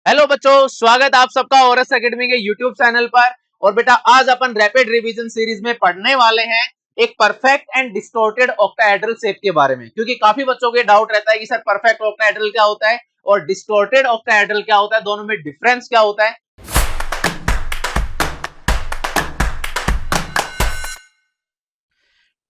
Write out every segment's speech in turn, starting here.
Hello बच्चों, स्वागत आप सबका ओरस एकेडमी के यूट्यूब चैनल पर। और बेटा आज अपन रैपिड रिवीजन सीरीज में पढ़ने वाले हैं एक perfect and distorted octahedral shape के बारे में, क्योंकि काफी बच्चों के डाउट रहता है कि सर परफेक्ट ऑक्टाहेड्रल क्या होता है और डिस्टॉर्टेड ऑक्टाहेड्रल क्या होता है, दोनों में डिफरेंस क्या होता है।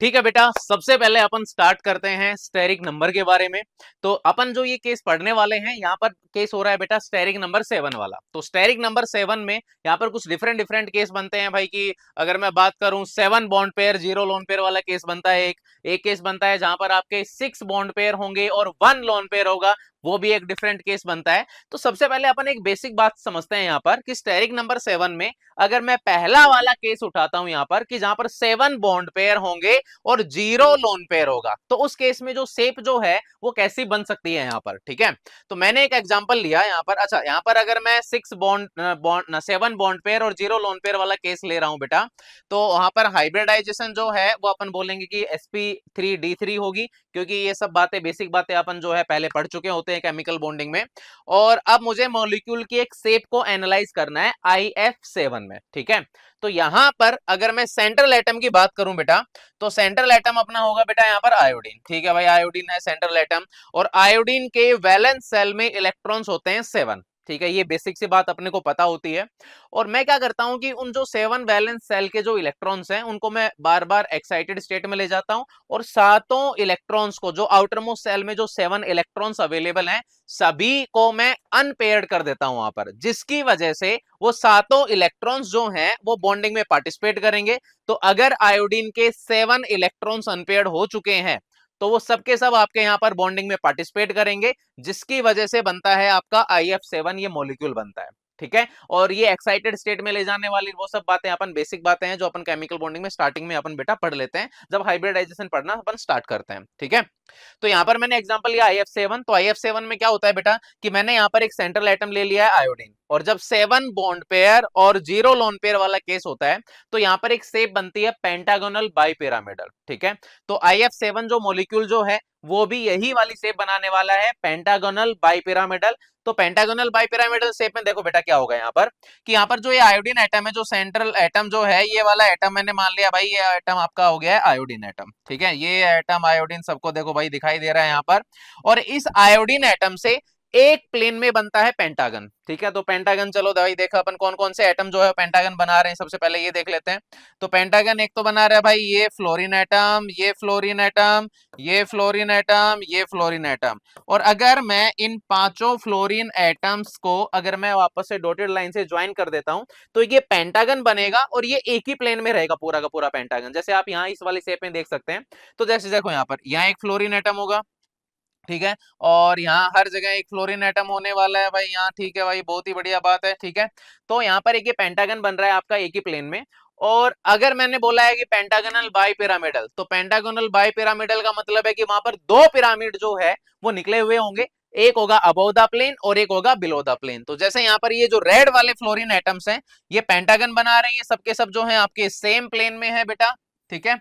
ठीक है बेटा, सबसे पहले अपन स्टार्ट करते हैं स्टेरिक नंबर के बारे में। तो अपन जो ये केस पढ़ने वाले हैं, यहाँ पर केस हो रहा है बेटा स्टेरिक नंबर 7 वाला। तो स्टेरिक नंबर 7 में यहाँ पर कुछ डिफरेंट डिफरेंट केस बनते हैं भाई। कि अगर मैं बात करूं 7 बॉन्ड पेयर 0 लोन पेयर वाला केस बनता है। एक केस बनता है जहां पर आपके 6 बॉन्ड पेयर होंगे और 1 लोन पेयर होगा, वो भी एक डिफरेंट केस बनता है। तो सबसे पहले अपन एक बेसिक बात समझते हैं यहाँ पर कि स्टेरिक नंबर 7 में अगर मैं पहला वाला केस उठाता हूं यहाँ पर कि जहां पर 7 बॉन्ड पेयर होंगे और 0 लोन पेयर होगा, तो उस केस में जो शेप जो है वो कैसी बन सकती है यहाँ पर। ठीक है, तो मैंने एक एग्जांपल लिया यहाँ पर। अच्छा, यहाँ पर अगर मैं 6 बॉन्ड 7 बॉन्ड पेयर और 0 लोन पेयर वाला केस ले रहा हूं बेटा, तो वहां पर हाइब्रिडाइजेशन जो है वो अपन बोलेंगे कि sp3d3 होगी, क्योंकि ये सब बातें बेसिक बातें अपन जो है पहले पढ़ चुके होते हैं केमिकल बॉन्डिंग में। और अब मुझे मॉलिक्यूल की एक शेप को एनालाइज करना है IF7 में। ठीक है, तो यहां पर अगर मैं सेंट्रल एटम की बात करूं बेटा, तो सेंट्रल एटम अपना होगा बेटा यहाँ पर आयोडीन। ठीक है भाई, आयोडीन है सेंट्रल एटम, और आयोडीन के वैलेंस सेल में इलेक्ट्रॉन्स होते हैं 7। ठीक है, ये बेसिक सी बात अपने को पता होती है। और मैं क्या करता हूं कि उन जो 7 वैलेंस सेल के जो इलेक्ट्रॉन्स हैं उनको मैं बार बार एक्साइटेड स्टेट में ले जाता हूं, और सातों इलेक्ट्रॉन्स को जो आउटर मोस्ट सेल में जो 7 इलेक्ट्रॉन्स अवेलेबल हैं सभी को मैं अनपेयर्ड कर देता हूं वहां पर, जिसकी वजह से वो सातों इलेक्ट्रॉन्स जो हैं वो बॉन्डिंग में पार्टिसिपेट करेंगे। तो अगर आयोडीन के 7 इलेक्ट्रॉन्स अनपेयर्ड हो चुके हैं तो वो सबके सब आपके यहाँ पर बॉन्डिंग में पार्टिसिपेट करेंगे, जिसकी वजह से बनता है आपका IF7, ये मॉलिक्यूल बनता है। ठीक है, और ये एक्साइटेड स्टेट में ले जाने वाली वो सब बातें अपन बेसिक बातें हैं जो अपन केमिकल बॉन्डिंग में स्टार्टिंग में अपन बेटा पढ़ लेते हैं जब हाइब्रिडाइजेशन पढ़ना अपन स्टार्ट करते हैं। ठीक है, तो यहां पर मैंने एग्जांपल लिया IF7। तो IF7 में क्या होता है बेटा कि मैंने यहां पर एक सेंट्रल एटम ले लिया है आयोडीन, और जब 7 बॉन्ड पेयर और 0 लोन पेयर वाला केस होता है तो यहां पर एक शेप बनती है पेंटागोनल बाइपिरामिडल। ठीक है, तो IF7 जो मॉलिक्यूल जो है वो भी यही वाली शेप बनाने वाला है, पेंटागोनल बाइपिरामिडल। तो पेंटागोनल बाइपिरामिडल शेप में देखो बेटा क्या होगा यहाँ पर कि यहाँ पर जो ये आयोडीन एटम है, जो सेंट्रल एटम जो है ये वाला एटम मैंने मान लिया भाई, ये एटम आपका हो गया है आयोडीन एटम। ठीक है, ये एटम आयोडीन सबको देखो भाई दिखाई दे रहा है यहाँ पर, और इस आयोडीन एटम से एक प्लेन में बनता है पेंटागन। ठीक है, तो पेंटागन चलो भाई देखो अपन कौन कौन से एटम जो है पेंटागन बना रहे हैं, सबसे पहले ये देख लेते हैं। तो पेंटागन एक तो बना रहा है भाई ये फ्लोरीन एटम, ये फ्लोरीन एटम, ये फ्लोरीन एटम, ये फ्लोरीन एटम। और अगर मैं इन पांचों फ्लोरीन एटम्स को अगर मैं वापस से डॉटेड लाइन से ज्वाइन कर देता हूं तो ये पेंटागन बनेगा, और ये एक ही प्लेन में रहेगा पूरा का पूरा पेंटागन, जैसे आप यहाँ इस वाली शेप में देख सकते हैं। तो जैसे देखो यहाँ पर यहाँ एक फ्लोरीन एटम होगा। ठीक है, और यहाँ हर जगह एक फ्लोरीन एटम होने वाला है भाई यहाँ। ठीक है भाई, बहुत ही बढ़िया बात है। ठीक है, तो यहाँ पर एक ये पेंटागन बन रहा है आपका एक ही प्लेन में। और अगर मैंने बोला है कि पेंटागनल बाई पिरामिडल, तो पेंटागोनल बाई पिरामिडल का मतलब है कि वहां पर दो पिरामिड जो है वो निकले हुए होंगे, एक होगा अबव द प्लेन और एक होगा बिलो द प्लेन। तो जैसे यहाँ पर ये जो रेड वाले फ्लोरीन एटम्स हैं ये पेंटागन बना रहे हैं, सबके सब जो है आपके सेम प्लेन में है बेटा। ठीक है,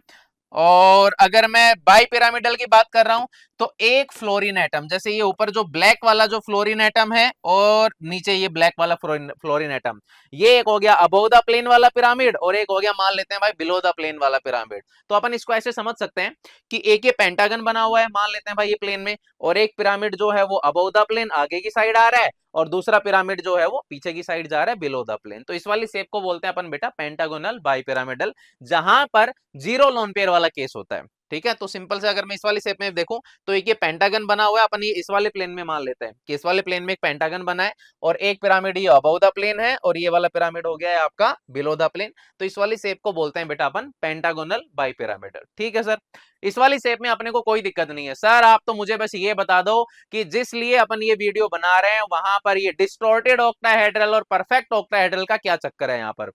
और अगर मैं बाई पिरामिडल की बात कर रहा हूं तो एक फ्लोरीन एटम, जैसे ये ऊपर जो ब्लैक वाला जो फ्लोरीन एटम है और नीचे ये ब्लैक वाला फ्लोरीन एटम, ये एक हो गया अबव द प्लेन वाला पिरामिड और एक हो गया मान लेते हैं भाई बिलो द प्लेन वाला पिरामिड। तो अपन इसको ऐसे समझ सकते हैं कि एक ये पेंटागन बना हुआ है मान लेते हैं भाई ये प्लेन में, और एक पिरामिड जो है वो अबव द प्लेन आगे की साइड आ रहा है, और दूसरा पिरामिड जो है वो पीछे की साइड जा रहा है बिलो द प्लेन। तो इस वाली शेप को बोलते हैं अपन बेटा पेंटागोनल बाई पिरामिडल, जहां पर 0 लोन पेयर वाला केस होता है। ठीक है, तो सिंपल से अगर मैं इस वाली शेप में देखूं तो एक ये पेंटागन बना हुआ है, अपन ये इस वाले प्लेन में मान लेते हैं कि इस वाले प्लेन में एक पेंटागन बना है, और एक पिरामिड ये अबव द प्लेन है और ये वाला पिरामिड हो गया है आपका बिलो द प्लेन। तो इस वाली शेप को बोलते हैं बेटा अपन पेंटागोनल बाई पिरामिडल। ठीक है सर, इस वाली शेप में अपने को कोई दिक्कत नहीं है सर, आप तो मुझे बस ये बता दो कि जिस लिए अपन ये वीडियो बना रहे हैं वहां पर ये डिस्टॉर्टेड ऑक्टाहेड्रल और परफेक्ट ऑक्टाहेड्रल का क्या चक्कर है यहाँ पर।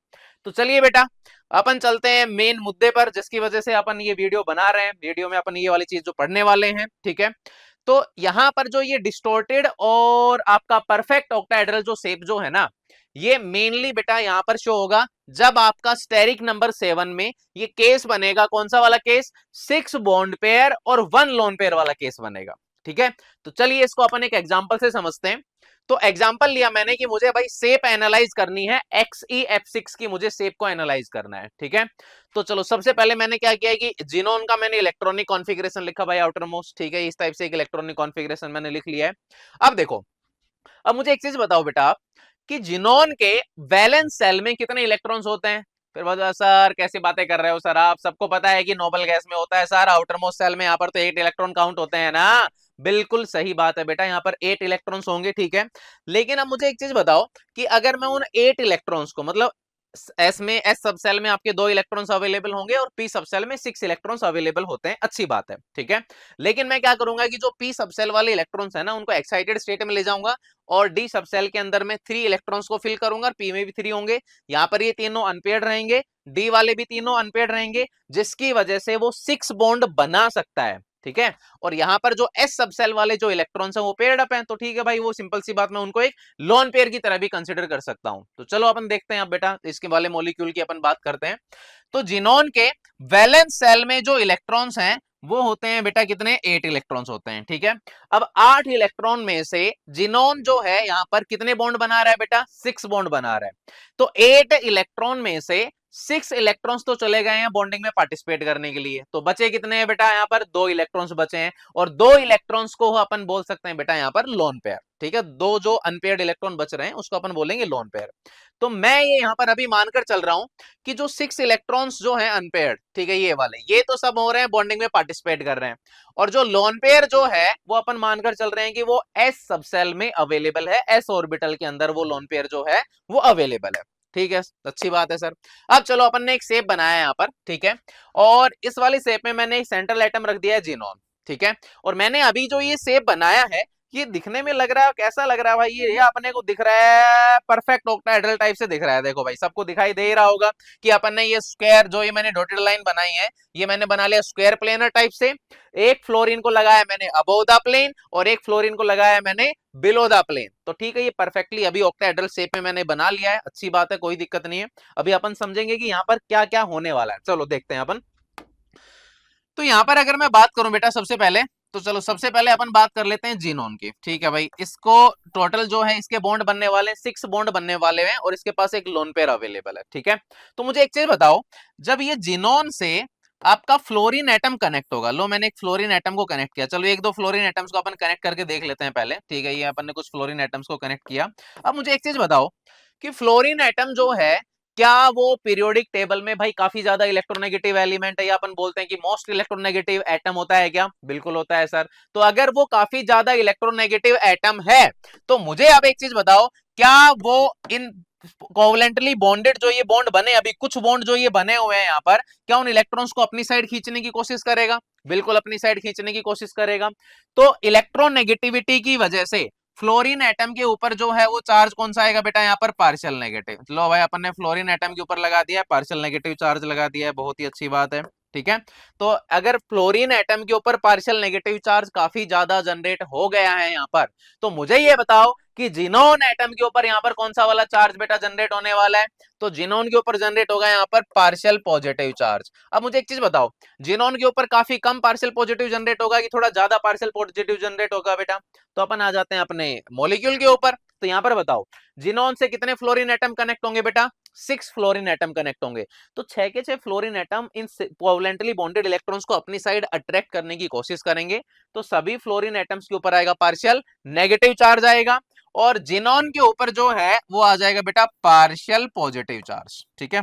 तो चलिए बेटा अपन चलते हैं मेन मुद्दे पर, जिसकी वजह से अपन ये वीडियो बना रहे हैं। वीडियो में अपन ये वाली चीज जो पढ़ने वाले हैं। ठीक है, तो यहां पर जो ये डिस्टॉर्टेड और आपका परफेक्ट ऑक्टाहेड्रल जो शेप जो है ना, ये मेनली बेटा यहां पर शो होगा जब आपका स्टेरिक नंबर 7 में ये केस बनेगा। कौन सा वाला केस? 6 बॉन्ड पेयर और 1 लोन पेयर वाला केस बनेगा। ठीक है, तो चलिए इसको अपन एक एग्जांपल से समझते हैं। तो एग्जांपल लिया मैंने कि मुझे भाई शेप एनालाइज करनी है, XeF6 की मुझे शेप को एनालाइज करना है, ठीक है। तो चलो सबसे पहले मैंने क्या किया कि जिनोन का मैंने इलेक्ट्रॉनिक कॉन्फ़िगरेशन लिखा भाई आउटर मोस्ट, ठीक है, इस टाइप से एक इलेक्ट्रॉनिक कॉन्फ़िगरेशन मैंने लिख लिया है। अब देखो, अब मुझे एक चीज बताओ बेटा आप कि जिनोन के वैलेंस सेल में कितने इलेक्ट्रॉन्स होते हैं। फिर बोलो सर कैसी बातें कर रहे हो सर, आप सबको पता है कि नोबल गैस में होता है सर आउटर मोस्ट सेल में, यहाँ पर तो 8 इलेक्ट्रॉन काउंट होते हैं ना। बिल्कुल सही बात है बेटा, यहाँ पर 8 इलेक्ट्रॉन्स होंगे, ठीक है। लेकिन अब मुझे एक चीज बताओ कि अगर मैं उन 8 इलेक्ट्रॉन्स को मतलब एस सब सेल में आपके 2 इलेक्ट्रॉन्स अवेलेबल होंगे और पी सब सेल में 6 इलेक्ट्रॉन्स अवेलेबल होते हैं, अच्छी बात है, ठीक है। लेकिन मैं क्या करूंगा कि जो पी सब सेल वाले इलेक्ट्रॉन्स है ना उनको एक्साइटेड स्टेट में ले जाऊंगा और डी सब सेल के अंदर में 3 इलेक्ट्रॉन्स को फिल करूंगा और पी में भी 3 होंगे। यहाँ पर ये तीनों अनपेयर्ड रहेंगे, डी वाले भी तीनों अनपेयर्ड रहेंगे, जिसकी वजह से वो 6 बॉन्ड बना सकता है, ठीक है। और यहाँ पर जो एस सबसेल वाले जो इलेक्ट्रॉन्स हैं वो पेयर्ड अप हैं, तो ठीक है भाई, वो सिंपल सी बात, मैं उनको एक लोन पेयर की तरह भी कंसिडर कर सकता हूं। तो चलो अपन देखते हैं अब बेटा इसके वाले मॉलिक्यूल की अपन बात करते हैं। तो जिनोन के वैलेंस सेल में जो इलेक्ट्रॉन्स हैं वो होते हैं बेटा कितने, 8 इलेक्ट्रॉन्स होते हैं, ठीक है। अब 8 इलेक्ट्रॉन में से जिनोन जो है यहाँ पर कितने बॉन्ड बना रहा है बेटा, 6 बॉन्ड बना रहा है। तो 8 इलेक्ट्रॉन में से 6 इलेक्ट्रॉन्स तो चले गए हैं बॉन्डिंग में पार्टिसिपेट करने के लिए, तो बचे कितने हैं बेटा, यहाँ पर 2 इलेक्ट्रॉन्स बचे हैं और 2 इलेक्ट्रॉन्स को अपन बोल सकते हैं बेटा यहाँ पर लोन पेयर, ठीक है। दो जो अनपेयर्ड इलेक्ट्रॉन बच रहे हैं उसको अपन बोलेंगे लोन पेयर। तो मैं ये यहाँ पर अभी मानकर चल रहा हूं कि जो 6 इलेक्ट्रॉन्स जो हैं अनपेयर्ड, ठीक है, ये वाले ये तो सब हो रहे हैं बॉन्डिंग में पार्टिसिपेट कर रहे हैं, और जो लोन पेयर जो है वो अपन मानकर चल रहे हैं कि वो एस सबसेल में अवेलेबल है, एस ऑर्बिटल के अंदर वो लोन पेयर जो है वो अवेलेबल है, ठीक है। अच्छी बात है सर। अब चलो अपन ने एक शेप बनाया है यहाँ पर, ठीक है, और इस वाली शेप में मैंने एक सेंट्रल एटम रख दिया है जिनोन, ठीक है। और मैंने अभी जो ये शेप बनाया है ये दिखने में लग रहा है, कैसा लग रहा है भाई, ये अपने को दिख रहा है परफेक्ट ऑक्टाहेड्रल टाइप से दिख रहा है। देखो भाई सबको दिखाई दे रहा होगा कि अपन ने ये स्क्वायर जो ये मैंने डॉटेड लाइन बनाई है ये मैंने बना लिया स्क्वायर प्लेनर टाइप से। एक फ्लोरीन को लगाया मैंने अबोव द प्लेन और एक फ्लोरीन को लगाया मैंने बिलो द प्लेन, तो ठीक है, ये परफेक्टली अभी ऑक्टाहेड्रल शेप में मैंने बना लिया है, अच्छी बात है, कोई दिक्कत नहीं है। अभी अपन समझेंगे कि यहाँ पर क्या क्या होने वाला है, चलो देखते हैं अपन। तो यहाँ पर अगर मैं बात करूं बेटा सबसे पहले, तो चलो सबसे पहले अपन बात कर लेते हैं जीनोन की, ठीक है भाई। इसको टोटल जो है इसके बॉन्ड बनने वाले 6 बॉन्ड बनने वाले हैं और इसके पास एक लोन पेयर अवेलेबल है, ठीक है। तो मुझे एक चीज बताओ, जब ये जीनोन से आपका फ्लोरीन एटम कनेक्ट होगा, लो मैंने एक फ्लोरीन एटम को कनेक्ट किया, चलो एक दो फ्लोरीन एटम्स को अपन कनेक्ट करके देख लेते हैं पहले, ठीक है। ये अपन ने कुछ फ्लोरीन एटम्स को कनेक्ट किया। अब मुझे एक चीज बताओ कि फ्लोरीन एटम जो है क्या वो पीरियोडिक टेबल में भाई काफी ज्यादा इलेक्ट्रोनेगेटिव एलिमेंट है, या अपन बोलते हैं कि मोस्ट इलेक्ट्रोनेगेटिव एटम होता है क्या, बिल्कुल होता है सर। तो अगर वो काफी ज्यादा इलेक्ट्रोनेगेटिव एटम है तो मुझे अब एक चीज बताओ, क्या वो इन कोवलेंटली बॉन्डेड जो ये बॉन्ड बने, अभी कुछ बॉन्ड जो ये बने हुए हैं यहाँ पर, क्या उन इलेक्ट्रॉन्स को अपनी साइड खींचने की कोशिश करेगा, बिल्कुल अपनी साइड खींचने की कोशिश करेगा। तो इलेक्ट्रोनेगेटिविटी की वजह से फ्लोरीन एटम के ऊपर जो है वो चार्ज कौन सा आएगा बेटा, यहाँ पर पार्शियल नेगेटिव। लो भाई अपन ने फ्लोरीन एटम के ऊपर लगा दिया है पार्शियल नेगेटिव चार्ज लगा दिया है, बहुत ही अच्छी बात है, ठीक है। तो अगर फ्लोरीन एटम के ऊपर पार्शियल नेगेटिव चार्ज काफी ज्यादा जनरेट हो गया है यहाँ पर, तो मुझे ये बताओ कि जिनोन एटम के ऊपर यहाँ पर कौन सा वाला चार्ज बेटा जनरेट होने वाला है, तो जिनोन के ऊपर जनरेट होगा यहाँ पर पार्शियल पॉजिटिव चार्ज। अब मुझे एक चीज बताओ, जिनोन के ऊपर काफी कम पार्शियल पॉजिटिव जनरेट होगा कि थोड़ा ज्यादा पार्शियल पॉजिटिव जनरेट होगा बेटा, तो अपन आ जाते हैं अपने मॉलिक्यूल के ऊपर। तो यहाँ पर बताओ जिनोन से कितने फ्लोरीन एटम कनेक्ट होंगे बेटा, 6 फ्लोरीन एटम कनेक्ट होंगे। तो 6 के 6 fluorine atom in covalently bonded electrons को अपनी साइड अट्रैक्ट करने की कोशिश करेंगे, तो सभी फ्लोरीन एटम्स के ऊपर आएगा पार्शियल नेगेटिव चार्ज आएगा और जिनोन के ऊपर जो है वो आ जाएगा बेटा पार्शियल पॉजिटिव चार्ज, ठीक है।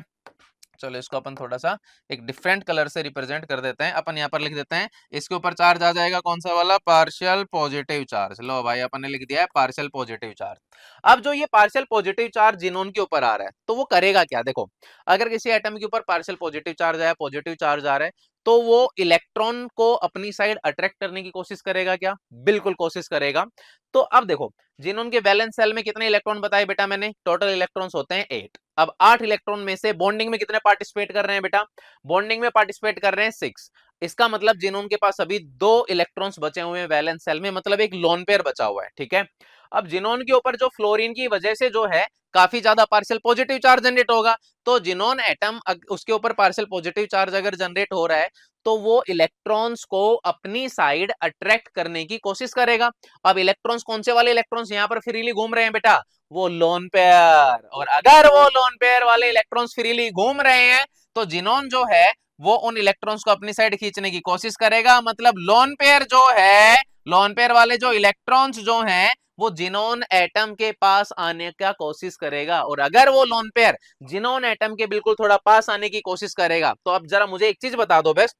चलो इसको अपन थोड़ा सा एक डिफरेंट कलर से रिप्रेजेंट कर देते हैं, अपन यहाँ पर लिख देते हैं इसके ऊपर चार्ज आ जाएगा कौन सा वाला, पार्शियल पॉजिटिव चार्ज। लो भाई अपन ने लिख दिया है पार्शियल पॉजिटिव चार्ज। अब जो ये पार्शियल पॉजिटिव चार्ज जिनोन के ऊपर आ रहा है तो वो करेगा क्या, देखो अगर किसी एटम के ऊपर पार्शियल पॉजिटिव चार्ज आया, पॉजिटिव चार्ज आ रहा है, तो वो इलेक्ट्रॉन को अपनी साइड अट्रैक्ट करने की कोशिश करेगा क्या, बिल्कुल कोशिश करेगा। तो अब देखो जिनोन के वैलेंस सेल में कितने इलेक्ट्रॉन बताए बेटा मैंने, टोटल इलेक्ट्रॉन्स होते हैं 8। अब 8 इलेक्ट्रॉन में से बॉन्डिंग में कितने पार्टिसिपेट कर रहे हैं बेटा, बॉन्डिंग में पार्टिसिपेट कर रहे हैं 6। इसका मतलब जिनोन के पास अभी 2 इलेक्ट्रॉन्स बचे हुए हैं वैलेंस सेल में, मतलब एक लोन पेयर बचा हुआ है, ठीक है। अब जिनोन के ऊपर जो फ्लोरीन की वजह से जो है काफी ज्यादा पार्शियल पॉजिटिव चार्ज जनरेट होगा, तो जिनोन एटम उसके ऊपर पार्शियल पॉजिटिव चार्ज अगर जनरेट हो रहा है तो वो इलेक्ट्रॉन्स को अपनी साइड अट्रैक्ट करने की कोशिश करेगा। अब इलेक्ट्रॉन्स कौन से वाले इलेक्ट्रॉन्स यहाँ पर फ्रीली घूम रहे हैं बेटा? वो लोन पेयर। और अगर वो लोन पेयर वाले इलेक्ट्रॉन्स फ्रीली घूम रहे हैं तो जिनोन जो है वो उन इलेक्ट्रॉन्स को अपनी साइड खींचने की कोशिश करेगा। मतलब लोन पेयर जो है, लोन पेयर वाले जो इलेक्ट्रॉन्स जो हैं वो जिनोन एटम के पास आने का कोशिश करेगा। और अगर वो लोन पेयर जिनोन एटम के बिल्कुल थोड़ा पास आने की कोशिश करेगा तो अब जरा मुझे एक चीज बता दो बस,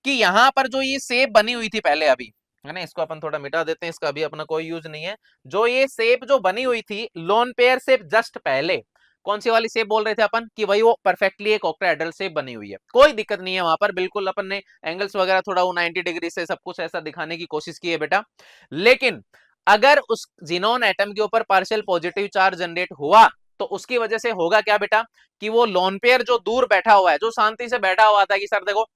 कि यहां पर जो ये शेप बनी हुई थी पहले, अभी है ना, इसको अपन थोड़ा मिटा देते हैं, इसका अभी अपना कोई यूज नहीं है। जो ये शेप जो बनी हुई थी लोन पेयर शेप जस्ट पहले, कौन सी वाली शेप बोल रहे थे अपन कि भाई वो परफेक्टली एक ऑक्टाहेड्रल शेप बनी हुई है, कोई दिक्कत नहीं है वहां पर, बिल्कुल अपन ने एंगल्स वगैरह थोड़ा वो 90 डिग्री से सब कुछ ऐसा दिखाने की कोशिश की है बेटा। लेकिन अगर उस जिनोन एटम के ऊपर पार्शियल पॉजिटिव चार्ज जनरेट हुआ तो उसकी वजह से होगा क्या बेटा, कि वो लोन पेयर जो दूर बैठा हुआ है, जो शांति से बैठा हुआ था कि सर देखो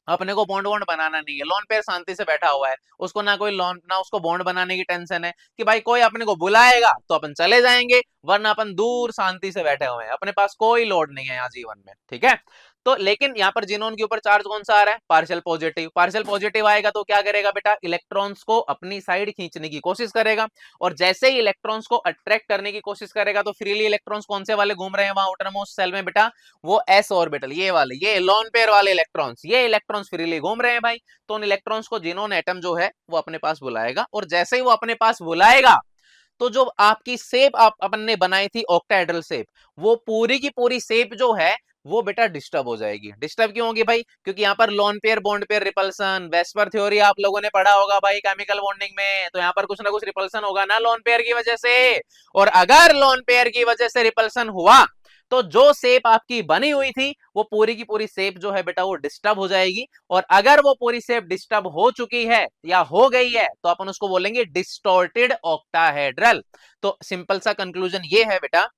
अपने को बॉन्ड वॉन्ड बनाना नहीं है, लोन पेयर शांति से बैठा हुआ है, उसको ना कोई लोन ना उसको बॉन्ड बनाने की टेंशन है कि भाई कोई अपने को बुलाएगा तो अपन चले जाएंगे, वरना अपन दूर शांति से बैठे हुए हैं, अपने पास कोई लोड नहीं है यहाँ जीवन में, ठीक है। तो लेकिन यहाँ पर जिनोन के ऊपर चार्ज कौन सा आ रहा है? Partial positive. पार्शियल पॉजिटिव आएगा तो क्या करेगा बेटा? इलेक्ट्रॉन्स को अपनी साइड खींचने की कोशिश करेगा। और जैसे ही इलेक्ट्रॉन्स को अट्रैक्ट करने की कोशिश करेगा तो फ्रीली इलेक्ट्रॉन्स कौन से वाले घूम रहे हैं वहां आउटर मोस्ट सेल में बेटा? वो एस ऑर्बिटल, ये वाले, ये लोन पेयर वाले इलेक्ट्रॉन्स, ये इलेक्ट्रॉन्स फ्रीली घूम रहे हैं भाई। तो उन इलेक्ट्रॉन्स को जिनोन एटम जो है वो अपने पास बुलाएगा, और जैसे ही वो अपने पास बुलाएगा तो जो आपकी शेप आप अपन ने बनाई थी ऑक्टाहेड्रल शेप, वो पूरी की पूरी शेप जो है वो बेटा डिस्टर्ब हो जाएगी। डिस्टर्ब क्यों होगी भाई? क्योंकि यहाँ पर lone pair bond pair repulsion, VSEPR theory आप लोगों ने पढ़ा होगा भाई केमिकल बॉन्डिंग में, तो यहाँ पर कुछ ना कुछ रिपल्सन होगा ना लोन पेयर की वजह से। और अगर लोन पेयर की वजह से रिपल्सन हुआ तो जो शेप आपकी बनी हुई थी वो पूरी की पूरी शेप जो है बेटा वो डिस्टर्ब हो जाएगी। और अगर वो पूरी शेप डिस्टर्ब हो चुकी है या हो गई है तो अपन उसको बोलेंगे डिस्टॉर्टेड ऑक्टाहेड्रल। तो सिंपल सा कंक्लूजन ये है बेटा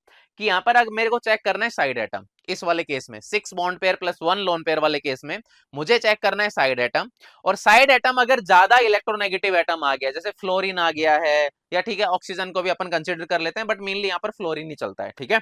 कि यहां पर अगर मेरे को चेक करना है साइड एटम, इस वाले केस में 6 bond pair plus 1 lone pair वाले केस में मुझे चेक करना है साइड एटम। और साइड एटम अगर ज्यादा इलेक्ट्रोनेगेटिव एटम आ गया, जैसे फ्लोरीन आ गया है, या ठीक है ऑक्सीजन को भी अपन कंसिडर कर लेते हैं, बट मेनली यहाँ पर फ्लोरीन ही चलता है, ठीक है।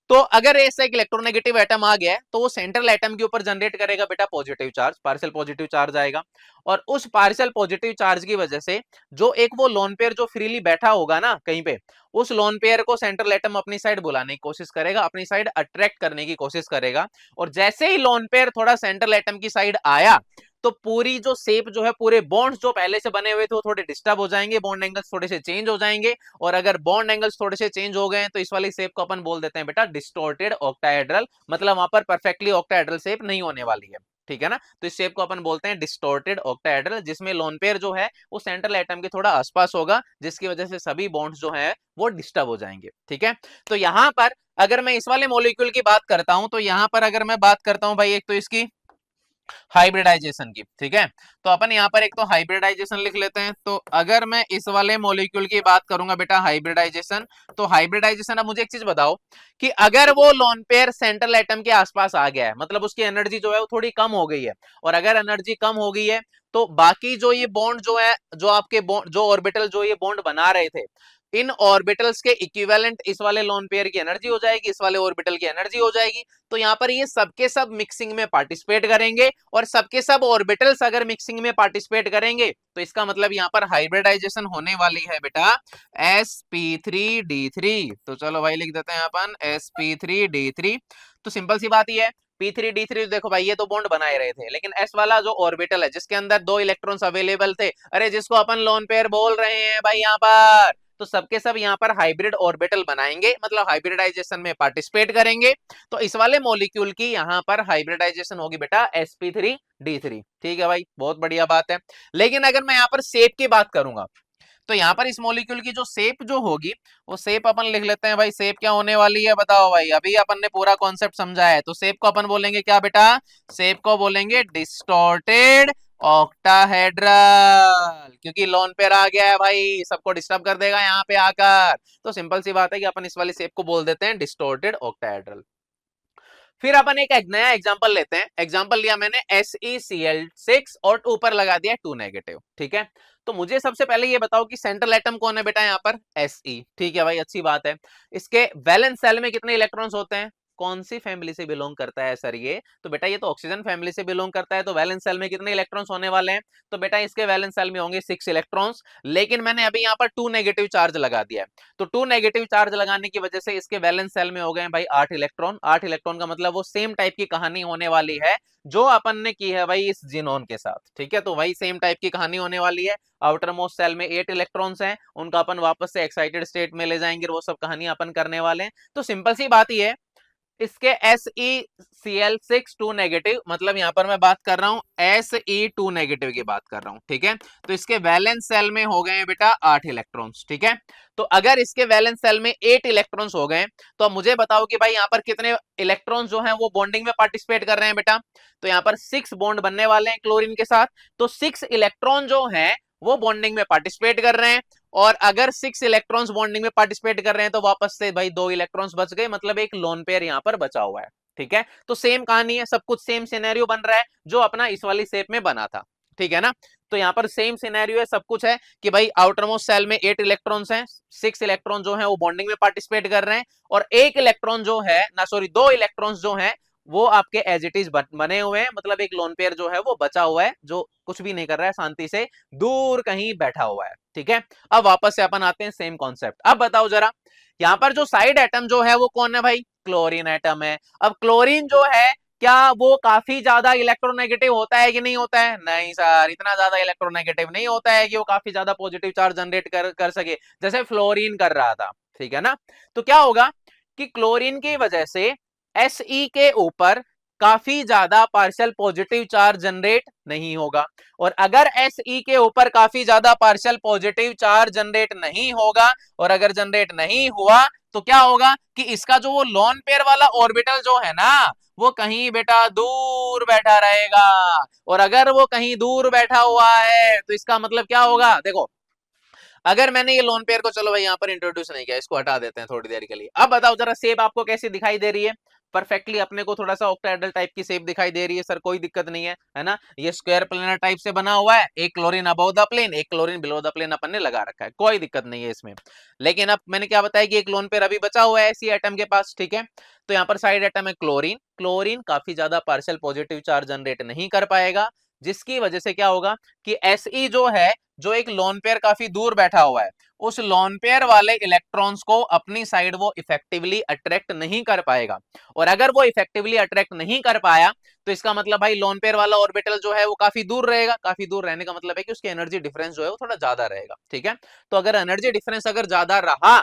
तो अगर ऐसा एक इलेक्ट्रोनेगेटिव एटम आ गया है तो वो सेंट्रल एटम के ऊपर जनरेट करेगा बेटा positive charge, partial positive charge आएगा। और उस पार्शियल पॉजिटिव चार्ज की वजह से जो एक वो लोन पेयर जो फ्रीली बैठा होगा ना कहीं पे, उस लोन पेयर को सेंट्रल एटम अपनी साइड बुलाने की कोशिश करेगा, अपनी साइड अट्रैक्ट करने की कोशिश करेगा। और जैसे ही लोन पेयर थोड़ा सेंट्रल एटम की साइड आया तो पूरी जो शेप जो है, पूरे बॉन्ड्स जो पहले से बने हुए थे वो थोड़े डिस्टर्ब हो जाएंगे, बॉन्ड एंगल्स थोड़े से चेंज हो जाएंगे। और अगर बॉन्ड एंगल्स थोड़े से चेंज हो गए तो इस वाली शेप को अपन बोल देते हैं बेटा डिस्टॉर्टेड ऑक्टाहेड्रल, मतलब वहां पर परफेक्टली ऑक्टाहेड्रल शेप नहीं होने वाली है, ठीक है ना। तो इस शेप को अपन बोलते हैं डिस्टॉर्टेड ऑक्टाहेड्रल, जिसमें लोन पेयर जो है वो सेंट्रल एटम के थोड़ा आसपास होगा, जिसकी वजह से सभी बॉन्ड्स जो है वो डिस्टर्ब हो जाएंगे, ठीक है। तो यहां पर अगर मैं इस वाले मॉलिक्यूल की बात करता हूं तो यहां पर अगर मैं बात करता हूं भाई एक तो इसकी हाइब्रिडाइजेशन की, ठीक है। तो अपन यहाँ पर एक तो हाइब्रिडाइजेशन लिख लेते हैं। तो अगर मैं इस वाले मॉलिक्यूल की बात करूंगा बेटा हाइब्रिडाइजेशन, तो हाइब्रिडाइजेशन, अब मुझे एक चीज बताओ कि अगर वो लोन पेयर सेंट्रल एटम के आसपास आ गया है, मतलब उसकी एनर्जी जो है वो थोड़ी कम हो गई है, और अगर एनर्जी कम हो गई है तो बाकी जो ये बॉन्ड जो है, जो आपके बॉन्ड जो ऑर्बिटल जो ये बॉन्ड बना रहे थे, इन ऑर्बिटल्स के इक्विवेलेंट इस वाले लोन पेयर की एनर्जी हो जाएगी, इस वाले ऑर्बिटल की एनर्जी हो जाएगी। तो यहाँ पर ये सबके सब मिक्सिंग में पार्टिसिपेट करेंगे, और सबके सब ऑर्बिटल्स अगर मिक्सिंग में पार्टिसिपेट करेंगे तो इसका मतलब यहाँ पर हाइब्रिडाइजेशन होने वाली है बेटा sp3d3। तो चलो भाई लिख देते हैं अपन sp3d3। तो सिंपल सी बात ये है, p3d3, देखो भाई ये तो बॉन्ड बनाए रहे थे, लेकिन s वाला जो ऑर्बिटल है जिसके अंदर 2 इलेक्ट्रॉन्स अवेलेबल थे, अरे जिसको अपन लोन पेयर बोल रहे हैं भाई यहाँ पर, तो सबके सब यहाँ पर हाइब्रिड ऑर्बिटल बनाएंगे, मतलब हाइब्रिडाइजेशन में पार्टिसिपेट करेंगे। तो इस वाले मॉलिक्यूल की यहाँ पर हाइब्रिडाइजेशन होगी बेटा sp3d3, ठीक है भाई, बहुत बढ़िया बात है। लेकिन अगर मैं यहाँ पर शेप की बात करूंगा तो यहाँ पर इस मॉलिक्यूल की जो शेप जो होगी वो शेप अपन लिख लेते हैं भाई, शेप क्या होने वाली है बताओ भाई, अभी अपन ने पूरा कॉन्सेप्ट समझा है। तो शेप को अपन बोलेंगे क्या बेटा? शेप को बोलेंगे डिस्टॉर्टेड ऑक्टाहेड्रल, क्योंकि लोन पेयर आ गया है भाई, सबको डिस्टर्ब कर देगा यहाँ पे आकर। तो सिंपल सी बात है कि अपन इस वाली शेप को बोल देते हैं डिस्टॉर्टेड ऑक्टाहेड्रल। फिर अपन एक नया एग्जांपल लेते हैं। एग्जांपल लिया मैंने SeCl6 और ऊपर लगा दिया 2 नेगेटिव, ठीक है। तो मुझे सबसे पहले ये बताओ कि सेंट्रल एटम कौन है बेटा यहाँ पर? Se, ठीक है भाई, अच्छी बात है। इसके वैलेंस सेल में कितने इलेक्ट्रॉन्स होते हैं? कौन सी फैमिली से बिलोंग करता है सर ये? तो बेटा ये तो ऑक्सीजन फैमिली से बिलोंग करता है, तो वैलेंस सेल में कितने इलेक्ट्रॉन्स होने वाले हैं? तो बेटा इसके वैलेंस सेल में होंगे 6 इलेक्ट्रॉन्स, लेकिन मैंने अभी यहाँ पर 2 नेगेटिव चार्ज लगा दिया है। तो 2 नेगेटिव चार्ज लगाने की वजह से इसके वैलेंस सेल में हो गए भाई 8 इलेक्ट्रॉन। 8 इलेक्ट्रॉन का मतलब वो सेम टाइप की कहानी होने वाली है जो अपन ने की है भाई इस जिनोन के साथ, ठीक है? तो वही सेम टाइप की कहानी होने वाली है। आउटर मोस्ट सेल में 8 इलेक्ट्रॉन्स हैं, उनका अपन वापस से एक्साइटेड स्टेट में ले जाएंगे, वो सब कहानी अपन करने वाले हैं। तो सिंपल सी बात ही है, इसके SeCl6 2 नेगेटिव, मतलब यहां पर मैं बात कर रहा हूं Se2 नेगेटिव की बात कर रहा हूं, ठीक है? तो इसके वैलेंस सेल में हो गए बेटा 8 इलेक्ट्रॉन्स, ठीक है? तो अगर इसके वैलेंस सेल में 8 इलेक्ट्रॉन्स हो गए, तो अब मुझे बताओ कि भाई यहां पर कितने इलेक्ट्रॉन्स जो हैं वो बॉन्डिंग में पार्टिसिपेट कर रहे हैं बेटा? तो यहां पर 6 बॉन्ड बनने वाले हैं क्लोरीन के साथ, तो 6 इलेक्ट्रॉन जो हैं वो बॉन्डिंग में पार्टिसिपेट कर रहे हैं। और अगर 6 इलेक्ट्रॉन्स बॉन्डिंग में पार्टिसिपेट कर रहे हैं तो वापस से भाई 2 इलेक्ट्रॉन्स बच गए, मतलब एक लोन पेयर यहां पर बचा हुआ है, ठीक है? तो सेम कहानी है, सब कुछ सेम सिनेरियो बन रहा है जो अपना इस वाली शेप में बना था, ठीक है ना? तो यहां पर सेम सिनेरियो है, सब कुछ है कि भाई आउटर मोस्ट सेल में 8 इलेक्ट्रॉन्स हैं, 6 इलेक्ट्रॉन जो है वो बॉन्डिंग में पार्टिसिपेट कर रहे हैं, और एक इलेक्ट्रॉन जो है ना, सॉरी 2 इलेक्ट्रॉन्स जो है वो आपके एज इट इज बने हुए हैं, मतलब एक लोन पेयर जो है वो बचा हुआ है, जो कुछ भी नहीं कर रहा है, शांति से दूर कहीं बैठा हुआ है, ठीक है? अब वापस से अपन आते हैं सेम कॉन्सेप्ट। अब बताओ जरा, यहां पर जो साइड एटम जो है वो कौन है भाई? क्लोरीन एटम है। अब क्लोरीन जो है, क्या वो काफी ज्यादा इलेक्ट्रोनेगेटिव होता है कि नहीं होता है? नहीं सर, इतना ज्यादा इलेक्ट्रोनेगेटिव नहीं होता है कि वो काफी ज्यादा पॉजिटिव चार्ज जनरेट कर सके जैसे फ्लोरीन कर रहा था, ठीक है ना? तो क्या होगा कि क्लोरीन की वजह से Se के ऊपर काफी ज्यादा पार्शियल पॉजिटिव चार्ज जनरेट नहीं होगा, और अगर Se के ऊपर काफी ज्यादा पार्शियल पॉजिटिव चार्ज जनरेट नहीं होगा, और अगर जनरेट नहीं हुआ तो क्या होगा कि इसका जो वो लोन पेयर वाला ऑर्बिटल जो है ना, वो कहीं बेटा दूर बैठा रहेगा। और अगर वो कहीं दूर बैठा हुआ है तो इसका मतलब क्या होगा? देखो, अगर मैंने ये लोन पेयर को, चलो भाई यहाँ पर इंट्रोड्यूस नहीं किया, इसको हटा देते हैं थोड़ी देर के लिए। अब बताओ जरा, शेप आपको कैसी दिखाई दे रही है? परफेक्टली अपने को थोड़ा सा ऑक्टाहेड्रल टाइप की शेप दिखाई दे रही है सर, कोई दिक्कत नहीं है ना? ये स्क्वायर प्लेनर टाइप से बना हुआ है, एक क्लोरीन अबव द प्लेन, एक क्लोरीन बिलो द प्लेन अपन ने लगा रखा है, कोई दिक्कत नहीं है इसमें। लेकिन अब मैंने क्या बताया कि एक लोन पेयर अभी बचा हुआ है इसी एटम के पास, ठीक है? तो यहाँ पर साइड एटम है क्लोरीन। क्लोरीन काफी ज्यादा पार्शियल पॉजिटिव चार्ज जनरेट नहीं कर पाएगा, जिसकी वजह से क्या होगा कि Se जो है, जो एक लोन पेयर काफी दूर बैठा हुआ है, उस लोन पेयर वाले इलेक्ट्रॉन्स को अपनी साइड वो इफेक्टिवली अट्रैक्ट नहीं कर पाएगा। और अगर वो इफेक्टिवली अट्रैक्ट नहीं कर पाया तो इसका मतलब भाई लोन पेयर वाला ऑर्बिटल जो है वो काफी दूर रहेगा। काफी दूर रहने का मतलब है कि उसकी एनर्जी डिफरेंस जो है वो थोड़ा ज्यादा रहेगा, ठीक है? तो अगर एनर्जी डिफरेंस अगर ज्यादा रहा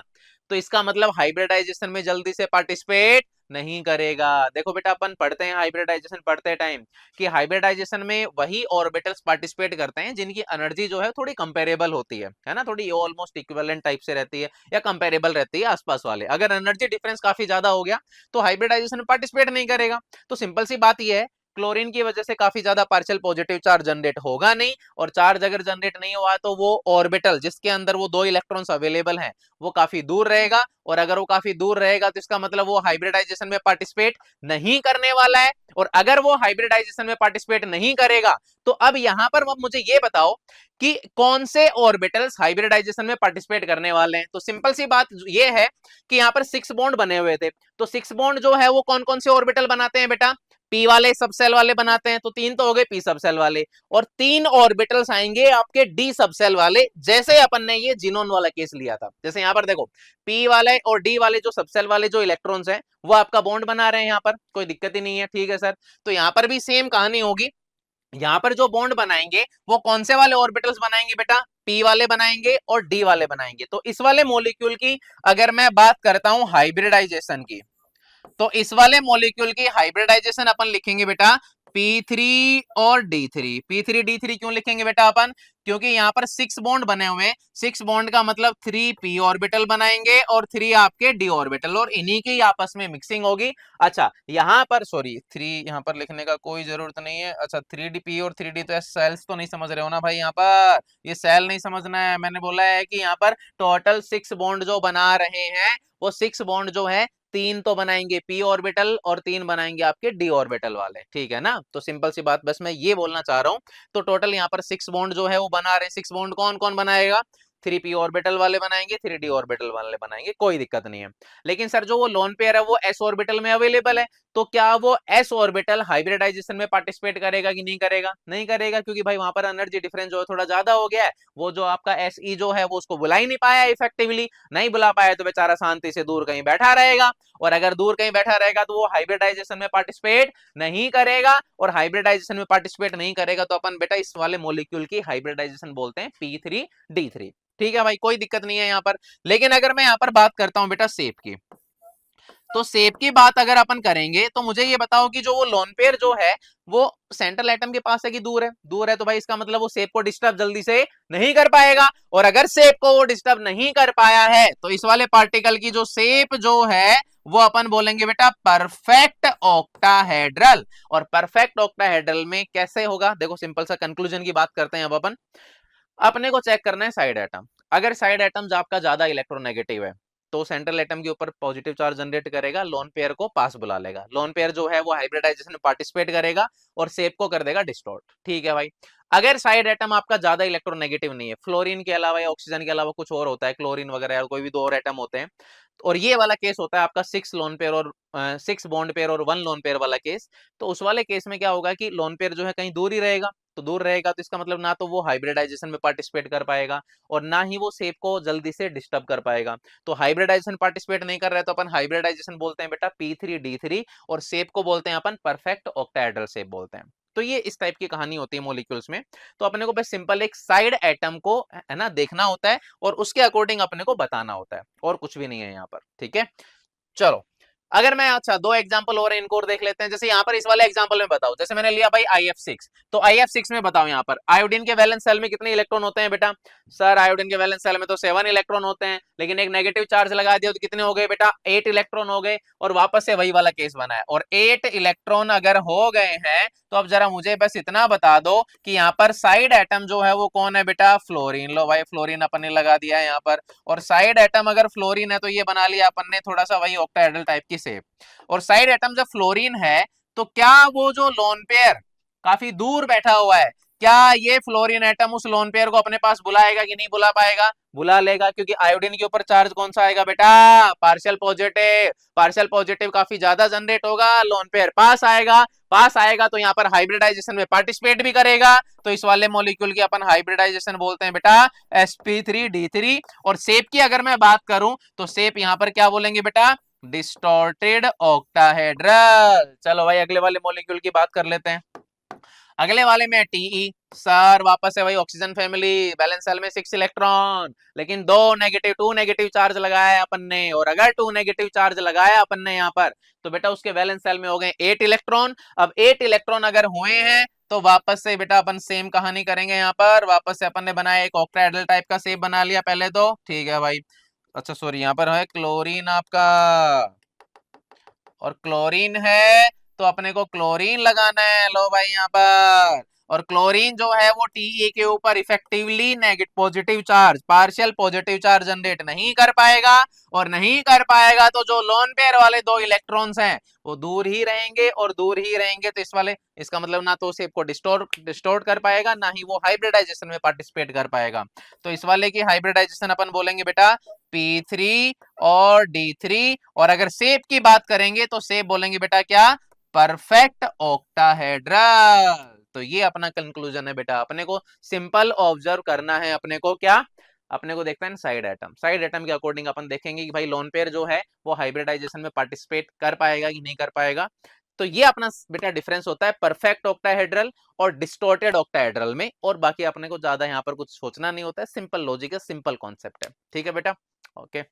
तो इसका मतलब हाइब्रिडाइजेशन में जल्दी से पार्टिसिपेट नहीं करेगा। देखो बेटा, अपन पढ़ते हैं हाइब्रिडाइजेशन पढ़ते टाइम कि हाइब्रिडाइजेशन में वही ऑर्बिटल्स पार्टिसिपेट करते हैं जिनकी एनर्जी जो है थोड़ी कंपेरेबल होती है ना, थोड़ी ऑलमोस्ट इक्विवेलेंट टाइप से रहती है या कंपेरेबल रहती है आसपास वाले। अगर एनर्जी डिफरेंस काफी ज्यादा हो गया तो हाइब्रिडाइजेशन में पार्टिसिपेट नहीं करेगा। तो सिंपल सी बात यह है, क्लोरीन की वजह से काफी ज्यादा पार्शियल पॉजिटिव चार्ज जनरेट होगा नहीं, और चार्ज अगर जनरेट नहीं हुआ तो वो ऑर्बिटल जिसके अंदर वो 2 इलेक्ट्रॉन्स अवेलेबल हैं वो काफी दूर रहेगा, और अगर वो काफी दूर रहेगा तो इसका मतलब वो हाइब्रिडाइजेशन में पार्टिसिपेट नहीं करने वाला है। और अगर वो हाइब्रिडाइजेशन में पार्टिसिपेट नहीं करेगा तो अब यहां पर मुझे ये बताओ कि कौन से ऑर्बिटल्स हाइब्रिडाइजेशन में पार्टिसिपेट करने वाले हैं? तो सिंपल सी बात ये है कि यहाँ पर 6 बॉन्ड बने हुए थे, तो 6 बॉन्ड जो है वो कौन कौन से ऑर्बिटल बनाते हैं बेटा? पी वाले सबसेल वाले बनाते हैं, तो 3 तो हो गए पी सबसेल वाले, और 3 ऑर्बिटल्स आएंगे आपके डी सबसेल वाले, जैसे अपन ने ये जिनोन वाला केस लिया था। जैसे यहाँ पर देखो, पी वाले और डी वाले जो सबसेल वाले जो इलेक्ट्रॉन्स हैं वो आपका बॉन्ड बना रहे हैं, यहाँ पर कोई दिक्कत ही नहीं है, ठीक है सर? तो यहाँ पर भी सेम कहानी होगी, यहाँ पर जो बॉन्ड बनाएंगे वो कौन से वाले ऑर्बिटल्स बनाएंगे बेटा? पी वाले बनाएंगे और डी वाले बनाएंगे। तो इस वाले मॉलिक्यूल की अगर मैं बात करता हूं हाइब्रिडाइजेशन की, तो इस वाले मॉलिक्यूल की हाइब्रिडाइजेशन अपन लिखेंगे बेटा P3 और D3। P3 D3 क्यों लिखेंगे बेटा अपन? क्योंकि यहाँ पर 6 बॉन्ड बने हुए हैं, 6 बॉन्ड का मतलब 3 p ऑर्बिटल बनाएंगे और 3 आपके d ऑर्बिटल, और इन्हीं की आपस में मिक्सिंग होगी। अच्छा, यहाँ पर सॉरी 3 यहाँ पर लिखने का कोई जरूरत नहीं है। अच्छा, 3d और 3d, तो सेल्स तो नहीं समझ रहे हो ना भाई? यहाँ पर ये सेल नहीं समझना है, मैंने बोला है कि यहाँ पर टोटल 6 बॉन्ड जो बना रहे हैं वो 6 बॉन्ड जो है 3 तो बनाएंगे p ऑर्बिटल और 3 बनाएंगे आपके d ऑर्बिटल वाले, ठीक है ना? तो सिंपल सी बात बस मैं ये बोलना चाह रहा हूं। तो टोटल यहाँ पर 6 बॉन्ड जो है वो बना रहे हैं। 6 बॉन्ड कौन कौन बनाएगा? 3p ऑर्बिटल वाले बनाएंगे, 3d ऑर्बिटल वाले बनाएंगे, कोई दिक्कत नहीं है। लेकिन सर जो वो लोन पेयर है वो s ऑर्बिटल में अवेलेबल है, तो क्या वो s ऑर्बिटल हाइब्रिडाइजेशन में पार्टिसिपेट करेगा कि नहीं करेगा? नहीं करेगा, क्योंकि भाई वहां पर एनर्जी डिफरेंस जो है थोड़ा ज्यादा हो गया है। वो जो आपका Se जो है वो उसको बुला ही नहीं पाया इफेक्टिवली, नहीं बुला पाया तो बेचारा शांति से दूर कहीं बैठा रहेगा, और अगर दूर कहीं बैठा रहेगा तो वो हाइब्रिडाइजेशन में पार्टिसिपेट नहीं करेगा, और हाइब्रिडाइजेशन में पार्टिसिपेट नहीं करेगा तो अपन बेटा इस वाले मॉलिक्यूल की हाइब्रिडाइजेशन बोलते हैं p3d3। ठीक है भाई, कोई दिक्कत नहीं है यहाँ पर। लेकिन अगर मैं यहाँ पर बात करता हूँ बेटा शेप की, तो शेप की बात अगर अपन करेंगे तो मुझे ये बताओ कि जो वो लोन पेयर जो है वो सेंट्रल एटम के पास है कि दूर है? दूर है, तो भाई इसका मतलब वो शेप को डिस्टर्ब जल्दी से नहीं कर पाएगा, और अगर शेप को वो डिस्टर्ब नहीं कर पाया है तो इस वाले पार्टिकल की जो शेप जो है वो अपन बोलेंगे बेटा परफेक्ट ऑक्टाहेड्रल। और परफेक्ट ऑक्टाहेड्रल में कैसे होगा? देखो सिंपल सा कंक्लूजन की बात करते हैं अब अपन। अपने को चेक करना है साइड एटम। अगर साइड एटम आपका ज्यादा इलेक्ट्रोनेगेटिव है तो सेंट्रल एटम के ऊपर पॉजिटिव चार्ज जनरेट करेगा, लोन पेयर को पास बुला लेगा, लोन पेयर जो है वो हाइब्रिडाइजेशन में पार्टिसिपेट करेगा और शेप को कर देगा डिस्टॉर्ट। ठीक है भाई। अगर साइड एटम आपका ज्यादा इलेक्ट्रोनेगेटिव नहीं है, फ्लोरीन के अलावा या ऑक्सीजन के अलावा कुछ और होता है, क्लोरीन वगैरह या कोई भी दो और एटम होते हैं, और ये वाला केस होता है आपका 6 लोन पेयर और 6 बॉन्ड पेयर और 1 लोन पेयर वाला केस, तो उस वाले केस में क्या होगा कि लोन पेयर जो है कहीं दूर ही रहेगा, तो दूर रहेगा तो इसका मतलब ना तो वो हाइब्रिडाइजेशन में पार्टिसिपेट कर पाएगा और ना ही वो शेप को जल्दी से डिस्टर्ब कर पाएगा। तो हाइब्रिडाइजेशन पार्टिसिपेट नहीं कर रहा है तो अपन हाइब्रिडाइजेशन बोलते हैं बेटा p3d3, और शेप को बोलते हैं अपन परफेक्ट ऑक्टाहेड्रल शेप बोलते हैं। तो ये इस टाइप की कहानी होती है मॉलिक्यूल्स में। तो अपने को बस सिंपल एक साइड एटम को है ना देखना होता है और उसके अकॉर्डिंग अपने को बताना होता है, और कुछ भी नहीं है यहाँ पर। ठीक है, चलो अगर मैं अच्छा दो एग्जांपल और इनको और देख लेते हैं। जैसे यहाँ पर इस वाले एग्जांपल में बताओ, जैसे मैंने लिया भाई IF6, तो IF6 में बताओ यहाँ पर आयोडीन के वैलेंस सेल में कितने इलेक्ट्रॉन होते हैं बेटा? सर आयोडीन के वैलेंस सेल में तो 7 इलेक्ट्रॉन होते हैं, लेकिन एक नेगेटिव चार्ज लगा दिया तो कितने हो गए बेटा? 8 इलेक्ट्रॉन हो गए, और वापस से वही वाला केस बना है। और 8 इलेक्ट्रॉन अगर हो गए हैं तो अब जरा मुझे बस इतना बता दो कि यहाँ पर साइड एटम जो है वो कौन है बेटा? फ्लोरीन। लो भाई फ्लोरीन अपन ने लगा दिया है यहाँ पर, और साइड एटम अगर फ्लोरीन है तो ये बना लिया अपन ने थोड़ा सा वही ऑक्टाहेड्रल टाइप की शेप। और साइड एटम जब फ्लोरीन है तो क्या वो जो लोन पेयर काफी दूर बैठा हुआ है, क्या ये फ्लोरीन एटम उस लोन पेयर को अपने पास बुलाएगा कि नहीं बुला पाएगा? बुला लेगा, क्योंकि आयोडीन के ऊपर चार्ज कौन सा आएगा बेटा? Partial positive. पार्शियल पॉजिटिव काफी ज्यादा जनरेट होगा, लोन पेयर पास आएगा। पास आएगा तो यहाँ पर हाइब्रिडाइजेशन में पार्टिसिपेट भी करेगा, तो इस वाले मॉलिक्यूल की अपन हाइब्रिडाइजेशन बोलते हैं बेटा sp3d3। और शेप की अगर मैं बात करूं तो शेप यहाँ पर क्या बोलेंगे बेटा? Distorted octahedral. चलो भाई अगले वाले मॉलिक्यूल की बात कर लेते हैं। अगले वाले में टीई। सर वापस है भाई ऑक्सीजन फैमिली, बैलेंस सेल में 6 इलेक्ट्रॉन, लेकिन टू नेगेटिव चार्ज लगाया है अपन ने, और अगर 2 नेगेटिव चार्ज लगाया अपन ने यहाँ पर तो बेटा उसके बैलेंस सेल में हो गए 8 इलेक्ट्रॉन। अब 8 इलेक्ट्रॉन अगर हुए हैं तो वापस से बेटा अपन सेम कहानी करेंगे यहाँ पर। वापस से अपन ने बनाया एक ऑक्टाहेड्रल टाइप का शेप बना लिया पहले तो, ठीक है भाई। अच्छा सॉरी, यहाँ पर है क्लोरीन आपका, और क्लोरीन है तो अपने को क्लोरीन लगाना है। लो भाई यहाँ पर, और क्लोरीन जो है वो टी के ऊपर effectively negative positive charge, partial positive charge generate नहीं कर पाएगा, और नहीं कर पाएगा तो जो लोन पेयर वाले 2 इलेक्ट्रॉन्स हैं वो दूर ही रहेंगे और दूर ही रहेंगे, तो इस वाले इसका मतलब ना तो शेप को डिस्टोर्ट कर पाएगा, ना ही वो हाइब्रिडाइजेशन में पार्टिसिपेट कर पाएगा। तो इस वाले की हाइब्रिडाइजेशन अपन बोलेंगे बेटा P3 और D3। और अगर शेप की बात करेंगे तो शेप बोलेंगे बेटा क्या? Perfect octahedral. तो ये अपना कंक्लूजन है बेटा। अपने को सिंपल ऑब्जर्व करना है, अपने को क्या? अपने को देखना है साइड एटम। साइड एटम के अकॉर्डिंग अपन देखेंगे कि भाई लोन पेयर जो है वो हाइब्रिडाइजेशन में पार्टिसिपेट कर पाएगा कि नहीं कर पाएगा। तो ये अपना बेटा डिफरेंस होता है परफेक्ट ऑक्टाहेड्रल और डिस्टॉर्टेड ऑक्टाहेड्रल में, और बाकी अपने को ज्यादा यहाँ पर कुछ सोचना नहीं होता है। सिंपल लॉजिक है, सिंपल कॉन्सेप्ट है। ठीक है बेटा, ओके।